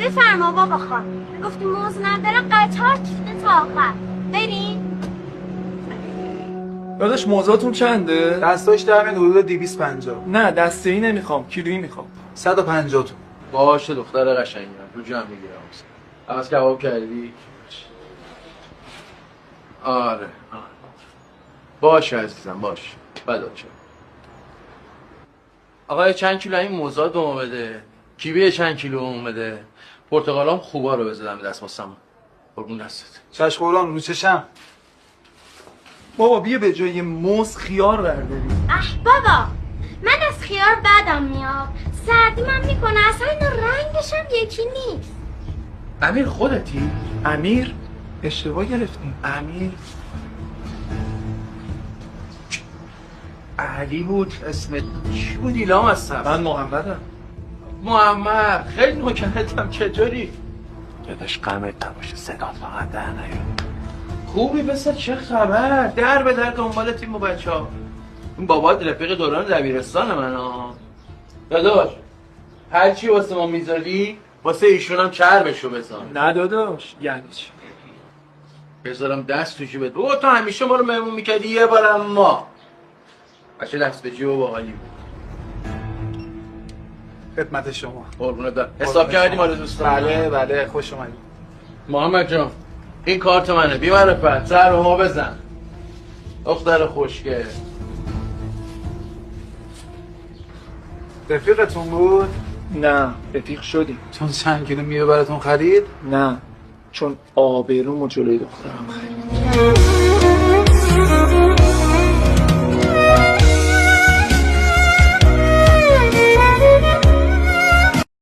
بفرما بابا خان. گفتی موز ندارم قطار کشیده تا آخر. بریم. داداش موزاتون چنده؟ دستاش در میاد حدود 250. نه دسته ای نمیخوام، کیلویی میخوام. 150 تومن. باشه دختر قشنگم، رو جمع میگیرم. عوض کباب کردی؟ آره. باشه عزیزم باشه. بدا چه آقا چند کیلو این موزات به ما بده. کیوی چند کیلو اون بده. پرتقالام خوبا رو بزدم دست واسم. قربون دستت. چش قرآن رو چشم. بابا بیا به جای موز خیار برداریم. بابا من از خیار بدم میاد. سردی من میکنه اصلا اینا رنگش هم یکی نیست. امیر خودتی؟ امیر؟ اشتباه گرفتیم. امیر علی بود اسمت چی بود ایلام هستم من محمدم. محمد خیلی نوکرتم چطوری؟ یادش قمت نباشه صدات فقط در نیاد خوبی بسه چه خبر؟ در به در دنبال تیم و بچه ها این بابات رفیق دوران دبیرستان من ها داداش هرچی واسه ما میذاری واسه ایشون هم چربشو بذار نه داداش یعنی چی؟ بذارم دست توشی بده بابا تو همیشه ما رو مهمون میکردی یه بارم ما بچه دست به جیب و باحالی بود خدمت شما. قربونت برم حساب کردیم حالا دوستان بله خوش اومدید. محمد جان این کارت منه بی معرفت سر به ما بزن دختر خوشگل رفیقتون بود؟ نه رفیق شدیم. چون چند کیلو میوه براتون خرید؟ نه چون آبرومو جلوی دخترم خرید.